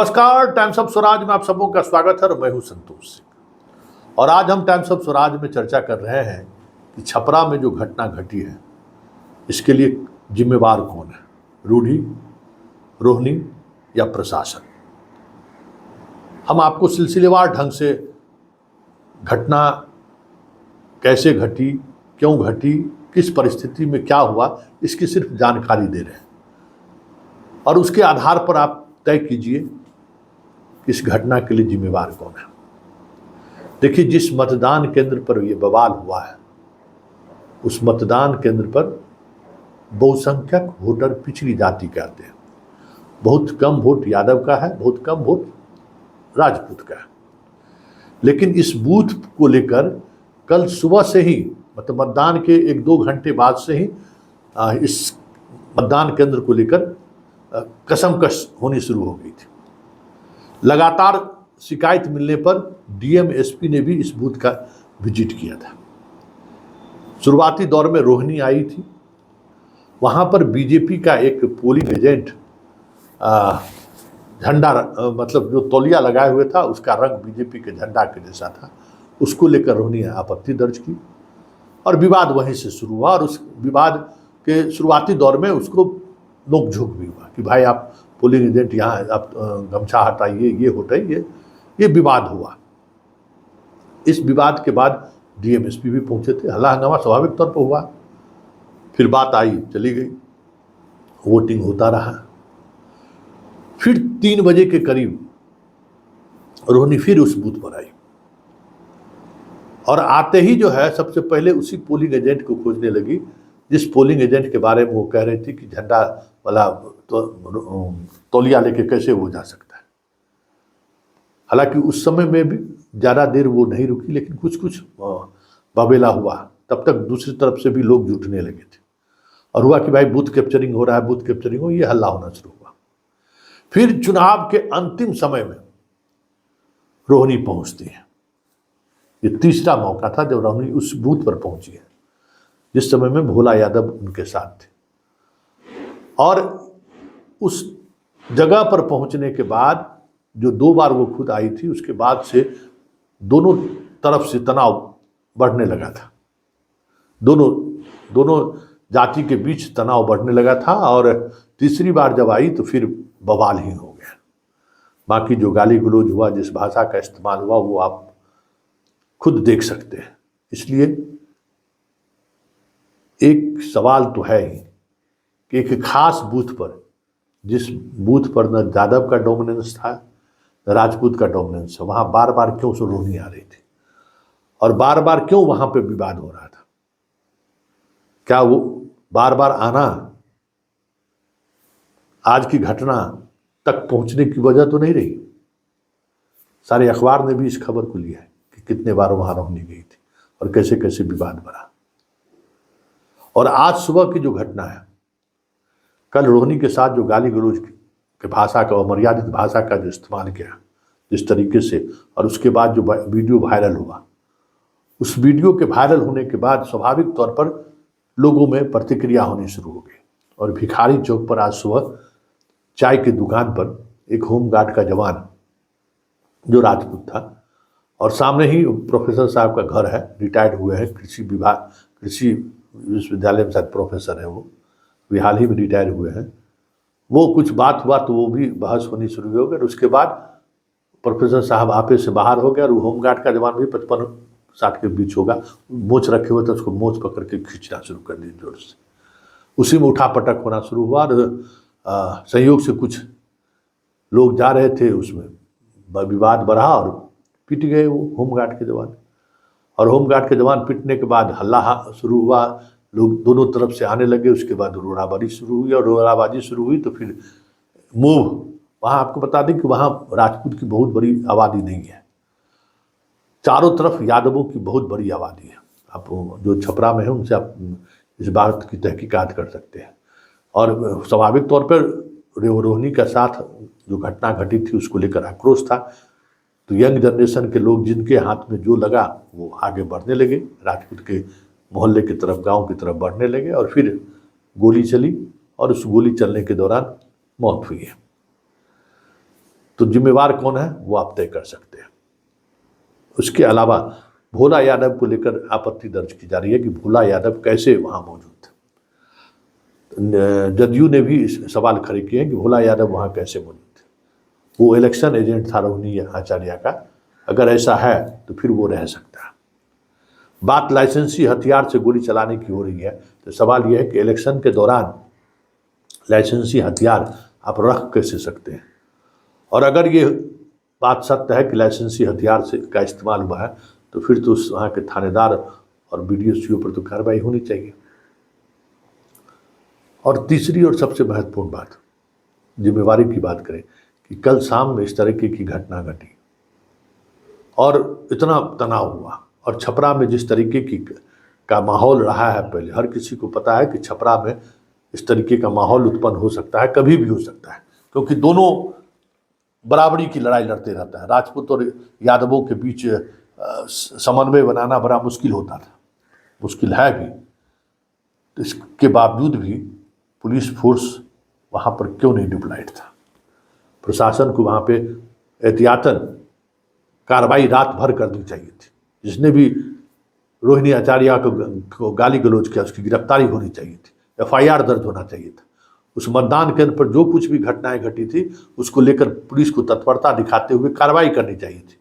नमस्कार, times of Swaraj में आप सबों का स्वागत है और मैं हूं संतोष सिंह। और आज हम टाइम्स ऑफ स्वराज में चर्चा कर रहे हैं कि छपरा में जो घटना घटी है इसके लिए जिम्मेवार कौन है, रूढ़ी, रोहिणी या प्रशासन। हम आपको सिलसिलेवार ढंग से घटना कैसे घटी, क्यों घटी, किस परिस्थिति में क्या हुआ, इसकी सिर्फ जानकारी दे रहे हैं और उसके आधार पर आप तय कीजिए कि इस घटना के लिए जिम्मेवार कौन है। देखिए, जिस मतदान केंद्र पर यह बवाल हुआ है उस मतदान केंद्र पर बहुसंख्यक वोटर पिछड़ी जाति के आते हैं। बहुत कम वोट यादव का है, बहुत कम वोट राजपूत का है। लेकिन इस बूथ को लेकर कल सुबह से ही, मतलब मतदान के 1-2 घंटे बाद से ही इस मतदान केंद्र को लेकर कसमकस होनी शुरू हो गई थी। लगातार शिकायत मिलने पर डीएम एसपी ने भी इस बूथ का विजिट किया था। शुरुआती दौर में रोहिणी आई थी, वहाँ पर बीजेपी का एक पोलिंग एजेंट झंडा, मतलब जो तौलिया लगाए हुए था उसका रंग बीजेपी के झंडा के जैसा था, उसको लेकर रोहिणी आपत्ति दर्ज की और विवाद वहीं से शुरू हुआ। और उस विवाद के शुरुआती दौर में उसको नोकझोंक भी हुआ कि भाई आप पोलिंग एजेंट यहाँ, आप गमछा हटाइए, ये हटाइए, ये विवाद हुआ। इस विवाद के बाद डीएमएसपी भी पहुंचे थे, हल्ला हंगामा स्वाभाविक तौर पर हुआ। फिर बात आई चली गई, वोटिंग होता रहा। फिर 3 बजे के करीब रोहिणी फिर उस बूथ पर आई और आते ही जो है सबसे पहले उसी पोलिंग एजेंट को खोजने लगी जिस पोलिंग एजेंट के बारे में वो कह रही थी कि झंडा वाला तो तौलिया लेके कैसे वो जा सकता है। हालांकि उस समय में भी ज़्यादा देर वो नहीं रुकी, लेकिन कुछ बवेला हुआ। तब तक दूसरी तरफ से भी लोग जुटने लगे थे और हुआ कि भाई बूथ कैप्चरिंग हो रहा है, बूथ कैप्चरिंग हो, ये हल्ला होना शुरू हुआ। फिर चुनाव के अंतिम समय में रोहिणी पहुंचती है। ये तीसरा मौका था जब रोहिणी उस बूथ पर पहुंची है जिस समय में भोला यादव उनके साथ थे। और उस जगह पर पहुंचने के बाद जो 2 बार वो खुद आई थी, उसके बाद से दोनों तरफ से तनाव बढ़ने लगा था। दोनों जाति के बीच तनाव बढ़ने लगा था और तीसरी बार जब आई तो फिर बवाल ही हो गया। बाकी जो गाली गलौज हुआ, जिस भाषा का इस्तेमाल हुआ, वो आप खुद देख सकते हैं। इसलिए एक सवाल तो है ही कि एक खास बूथ पर, जिस बूथ पर न यादव का डोमिनेंस था न राजपूत का डोमिनेंस था, वहाँ बार बार क्यों रोहिणी आ रही थी और बार बार क्यों वहाँ पे विवाद हो रहा था। क्या वो बार बार आना आज की घटना तक पहुँचने की वजह तो नहीं रही। सारे अखबार ने भी इस खबर को लिया है कि कितने बार वहाँ रोहिणी गई थी और कैसे कैसे विवाद बढ़ा। और आज सुबह की जो घटना है, कल रोहिणी के साथ जो गाली गलौज के भाषा का, अमर्यादित भाषा का जो इस्तेमाल किया जिस तरीके से, और उसके बाद जो वीडियो वायरल हुआ, उस वीडियो के वायरल होने के बाद स्वाभाविक तौर पर लोगों में प्रतिक्रिया होनी शुरू हो गई। और भिखारी चौक पर आज सुबह चाय की दुकान पर एक होमगार्ड का जवान जो राजपूत था, और सामने ही प्रोफेसर साहब का घर है, रिटायर्ड हुए हैं, कृषि विश्वविद्यालय में शायद प्रोफेसर है, वो हाल ही में रिटायर हुए हैं। वो कुछ बात हुआ तो वो भी बहस होनी शुरू हो गई। उसके बाद प्रोफेसर साहब आपे से बाहर हो गया और होमगार्ड का जवान भी 55-60 के बीच होगा, मोच रखे हुए थे, उसको मोच पकड़ के खींचना शुरू कर दी जोर से। उसी में उठापटक होना शुरू हुआ और संयोग से कुछ लोग जा रहे थे, उसमें विवाद बढ़ा और पिट गए वो होमगार्ड के जवान। और होमगार्ड के जवान पिटने के बाद हल्ला शुरू हुआ, लोग दोनों तरफ से आने लगे। उसके बाद रोड़ाबाजी शुरू हुई और रोड़ाबाजी शुरू हुई तो फिर मूव, वहाँ आपको बता दें कि वहाँ राजपूत की बहुत बड़ी आबादी नहीं है, चारों तरफ यादवों की बहुत बड़ी आबादी है। आप जो छपरा में है उनसे आप इस बात की तहकीकात कर सकते हैं। और स्वाभाविक तौर पर रोहिणी के साथ जो घटना घटी थी उसको लेकर आक्रोश था। तो यंग जनरेशन के लोग जिनके हाथ में जो लगा वो आगे बढ़ने लगे, राजपूत के मोहल्ले की तरफ, गांव की तरफ बढ़ने लगे और फिर गोली चली और उस गोली चलने के दौरान मौत हुई है। तो जिम्मेवार कौन है वो आप तय कर सकते हैं। उसके अलावा भोला यादव को लेकर आपत्ति दर्ज की जा रही है कि भोला यादव कैसे वहां मौजूद थे। जदयू ने भी सवाल खड़े किए कि भोला यादव वहां कैसे मौजूद थे, वो इलेक्शन एजेंट था रोहिणी आचार्य का, अगर ऐसा है तो फिर वो रह सकता है। बात लाइसेंसी हथियार से गोली चलाने की हो रही है, तो सवाल यह है कि इलेक्शन के दौरान लाइसेंसी हथियार आप रख कैसे सकते हैं, और अगर ये बात सत्य है कि लाइसेंसी हथियार से का इस्तेमाल हुआ है तो फिर तो वहाँ के थानेदार और BDO पर तो कार्रवाई होनी चाहिए। और तीसरी और सबसे महत्वपूर्ण बात, जिम्मेवारी की बात करें कि कल शाम में इस तरीके की घटना घटी और इतना तनाव हुआ, और छपरा में जिस तरीके की का माहौल रहा है, पहले हर किसी को पता है कि छपरा में इस तरीके का माहौल उत्पन्न हो सकता है, कभी भी हो सकता है, क्योंकि दोनों बराबरी की लड़ाई लड़ते रहता है। राजपूत और यादवों के बीच समन्वय बनाना बड़ा मुश्किल होता था, मुश्किल है भी। तो इसके बावजूद भी पुलिस फोर्स वहाँ पर क्यों नहीं डिप्लॉयड था? प्रशासन को वहाँ पे एहतियातन कार्रवाई रात भर करनी चाहिए थी। जिसने भी रोहिणी आचार्य को गाली गलौज किया उसकी गिरफ्तारी होनी चाहिए थी, FIR दर्ज होना चाहिए था। उस मतदान केंद्र पर जो कुछ भी घटनाएं घटी थी उसको लेकर पुलिस को तत्परता दिखाते हुए कार्रवाई करनी चाहिए थी,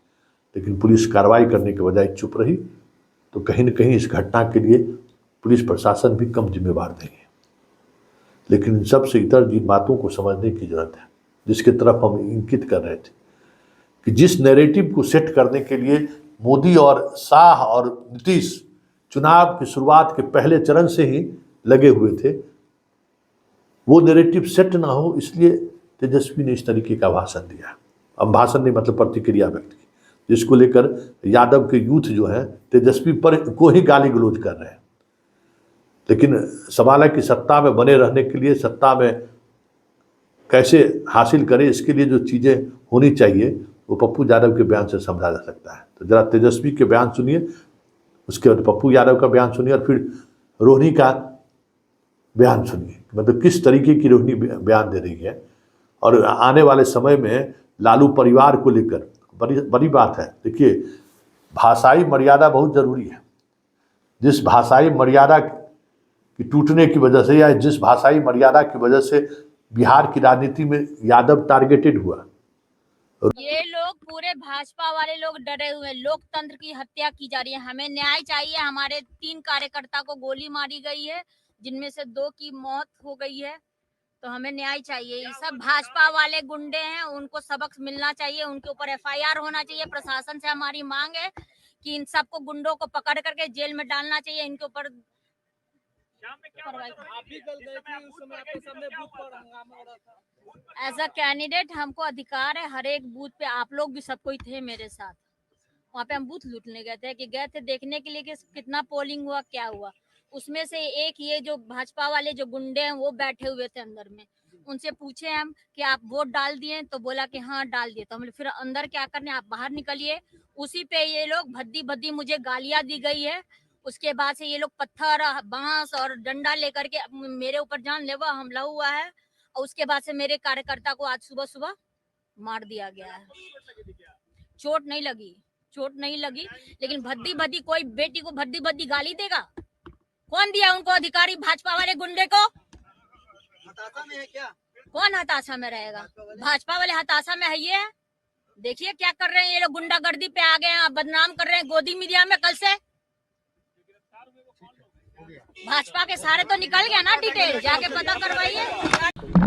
लेकिन पुलिस कार्रवाई करने के बजाय चुप रही। तो कहीं न कहीं इस घटना के लिए पुलिस प्रशासन भी कम जिम्मेवार नहीं है। लेकिन इन सबसे इतर जिन बातों को समझने की जरूरत है, जिसके तरफ हम इंगित कर रहे थे कि जिस नैरेटिव को सेट करने के लिए मोदी और शाह और नीतीश चुनाव की शुरुआत के पहले चरण से ही लगे हुए थे, वो नैरेटिव सेट ना हो, इसलिए तेजस्वी ने इस तरीके का भाषण दिया। अब भाषण नहीं मतलब प्रतिक्रिया व्यक्त की, जिसको लेकर यादव के यूथ जो है तेजस्वी पर को ही गाली गलौज कर रहे हैं। लेकिन सवाल है कि सत्ता में बने रहने के लिए, सत्ता में कैसे हासिल करें, इसके लिए जो चीज़ें होनी चाहिए वो पप्पू यादव के बयान से समझा जा सकता है। तो जरा तेजस्वी के बयान सुनिए, उसके बाद पप्पू यादव का बयान सुनिए, और फिर रोहिणी का बयान सुनिए, मतलब किस तरीके की रोहिणी बयान दे रही है। और आने वाले समय में लालू परिवार को लेकर बड़ी बात है। देखिए, भाषाई मर्यादा बहुत ज़रूरी है। जिस भाषाई मर्यादा की टूटने की वजह से, या जिस भाषाई मर्यादा की वजह से बिहार की राजनीति में यादव टारगेटेड हुआ, ये लोग पूरे भाजपा वाले लोग डरे हुए, लोकतंत्र की हत्या की जा रही है। हमें न्याय चाहिए। हमारे 3 कार्यकर्ता को गोली मारी गई है, जिनमें से 2 की मौत हो गई है, तो हमें न्याय चाहिए। ये सब भाजपा वाले गुंडे हैं, उनको सबक मिलना चाहिए, उनके ऊपर FIR होना चाहिए। प्रशासन से हमारी मांग है कि इन सबको गुंडों को पकड़ करके जेल में डालना चाहिए। इनके ऊपर एज अ कैंडिडेट हमको अधिकार है, हर एक बूथ पे आप लोग भी सब कोई थे मेरे साथ। वहाँ पे हम बूथ लूटने गए थे देखने के लिए कि कितना पोलिंग हुआ, क्या हुआ। उसमें से एक ये जो भाजपा वाले जो गुंडे हैं वो बैठे हुए थे अंदर में। उनसे पूछे हम कि आप वोट डाल दिए, तो बोला कि हाँ डाल दिए। तो हम फिर अंदर क्या करने, आप बाहर निकलिए। उसी पे ये लोग भद्दी भद्दी मुझे गालियां दी गई है। उसके बाद से ये लोग पत्थर, बांस और डंडा लेकर के मेरे ऊपर जानलेवा हमला हुआ है। और उसके बाद से मेरे कार्यकर्ता को आज सुबह सुबह मार दिया गया है। चोट नहीं लगी, लेकिन भद्दी भद्दी, कोई बेटी को भद्दी भद्दी गाली देगा? कौन दिया उनको अधिकारी? भाजपा वाले गुंडे को। हताशा में है क्या? कौन हताशा में रहेगा? भाजपा वाले हताशा में है। ये देखिए क्या कर रहे हैं ये लोग, गुंडागर्दी पे आ गए हैं, बदनाम कर रहे हैं गोदी मीडिया में। कल से भाजपा के सारे तो निकल गया ना, डिटेल जाके पता करवाइए।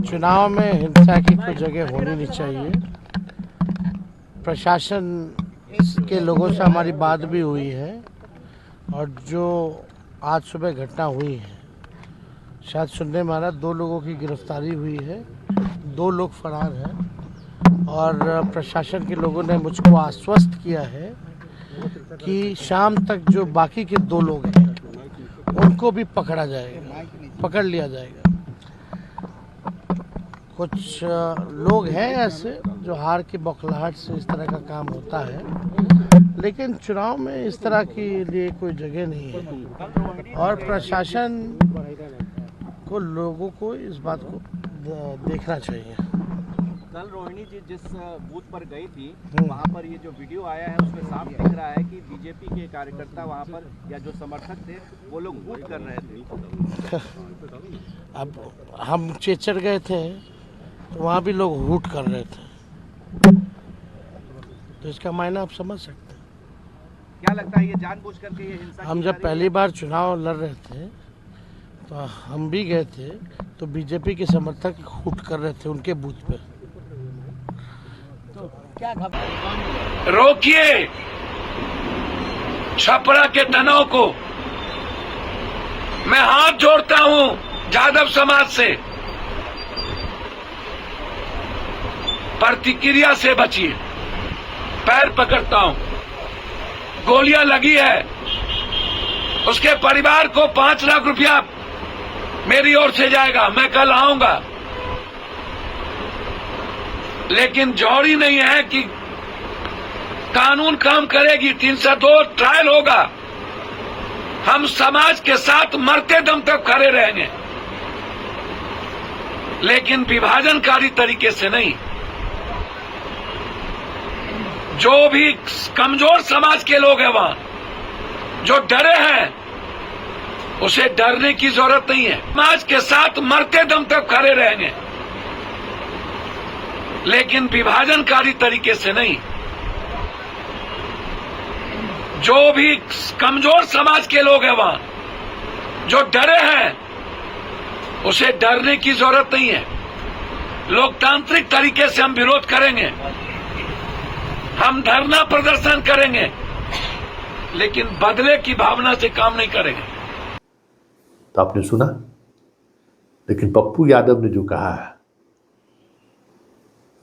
चुनाव में हिंसा की कोई जगह होनी नहीं चाहिए। प्रशासन के लोगों से हमारी बात भी हुई है, और जो आज सुबह घटना हुई है, शायद सुनने में आ रहा 2 लोगों की गिरफ्तारी हुई है, 2 लोग फरार हैं। और प्रशासन के लोगों ने मुझको आश्वस्त किया है कि शाम तक जो बाकी के 2 लोग हैं उनको भी पकड़ लिया जाएगा। कुछ लोग हैं ऐसे जो हार की बौखलाहट से इस तरह का काम होता है, लेकिन चुनाव में इस तरह के लिए कोई जगह नहीं है। और प्रशासन को, लोगों को इस बात को देखना चाहिए। कल रोहिणी जी जिस बूथ पर गई थी वहां पर ये जो वीडियो आया है उसमें साफ दिख रहा है कि बीजेपी के कार्यकर्ता वहां पर या जो समर्थक थे वो लोग वोट कर रहे थे। अब हम चेचर गए थे तो वहाँ भी लोग हूट कर रहे थे, तो इसका मायना आप समझ सकते हैं। क्या लगता है ये जानबूझ करके ये हिंसा हम जब पहली बार चुनाव लड़ रहे थे तो हम भी गए थे, तो बीजेपी के समर्थक हूट कर रहे थे उनके बूथ पे। तो क्या रोकिए छपरा के तनाव को। मैं हाथ जोड़ता हूं जादव समाज से, प्रतिक्रिया से बचिए। पैर पकड़ता हूं, गोलियां लगी है, उसके परिवार को 5 लाख रुपया मेरी ओर से जाएगा। मैं कल आऊंगा, लेकिन जौहरी नहीं है कि कानून काम करेगी। 302 ट्रायल होगा, हम समाज के साथ मरते दम तक खड़े रहेंगे, लेकिन विभाजनकारी तरीके से नहीं। जो भी कमजोर समाज के लोग हैं वहां, जो डरे हैं, उसे डरने की जरूरत नहीं है। समाज के साथ मरते दम तक खड़े रहेंगे, लेकिन विभाजनकारी तरीके से नहीं। जो भी कमजोर समाज के लोग हैं वहां, जो डरे हैं, उसे डरने की जरूरत नहीं है। लोकतांत्रिक तरीके से हम विरोध करेंगे, हम धरना प्रदर्शन करेंगे, लेकिन बदले की भावना से काम नहीं करेंगे। तो आपने सुना, लेकिन पप्पू यादव ने जो कहा है,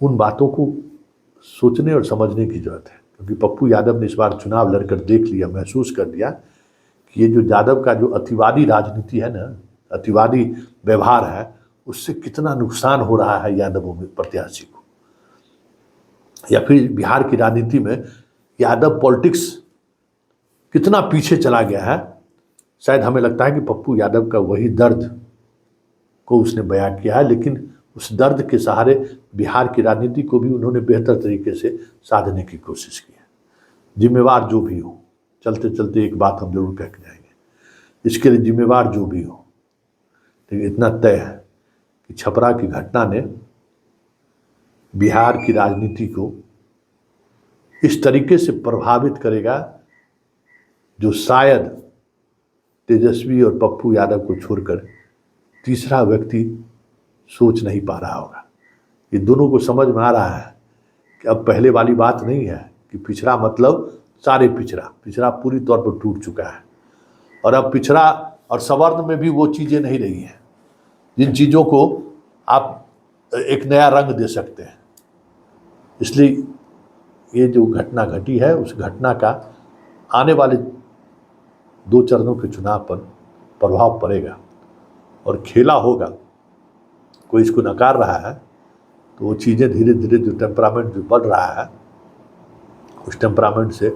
उन बातों को सोचने और समझने की जरूरत है, क्योंकि पप्पू यादव ने इस बार चुनाव लड़कर देख लिया, महसूस कर लिया कि ये जो यादव का जो अतिवादी राजनीति है ना, अतिवादी व्यवहार है, उससे कितना नुकसान हो रहा है यादवों में प्रत्याशी को, या फिर बिहार की राजनीति में यादव पॉलिटिक्स कितना पीछे चला गया है। शायद हमें लगता है कि पप्पू यादव का वही दर्द को उसने बयां किया है, लेकिन उस दर्द के सहारे बिहार की राजनीति को भी उन्होंने बेहतर तरीके से साधने की कोशिश की है। जिम्मेवार जो भी हो, चलते चलते एक बात हम जरूर कह के जाएंगे, इसके लिए जिम्मेवार जो भी हो, लेकिन इतना तय है कि छपरा की घटना ने बिहार की राजनीति को इस तरीके से प्रभावित करेगा जो शायद तेजस्वी और पप्पू यादव को छोड़कर तीसरा व्यक्ति सोच नहीं पा रहा होगा। ये दोनों को समझ में आ रहा है कि अब पहले वाली बात नहीं है कि पिछड़ा मतलब सारे पिछड़ा पूरी तौर पर टूट चुका है, और अब पिछड़ा और सवर्ण में भी वो चीज़ें नहीं रही हैं जिन चीज़ों को आप एक नया रंग दे सकते हैं। इसलिए ये जो घटना घटी है, उस घटना का आने वाले 2 चरणों के चुनाव पर प्रभाव पड़ेगा और खेला होगा। कोई इसको नकार रहा है तो वो चीज़ें धीरे धीरे जो टेम्परामेंट जो बढ़ रहा है, उस टेम्परामेंट से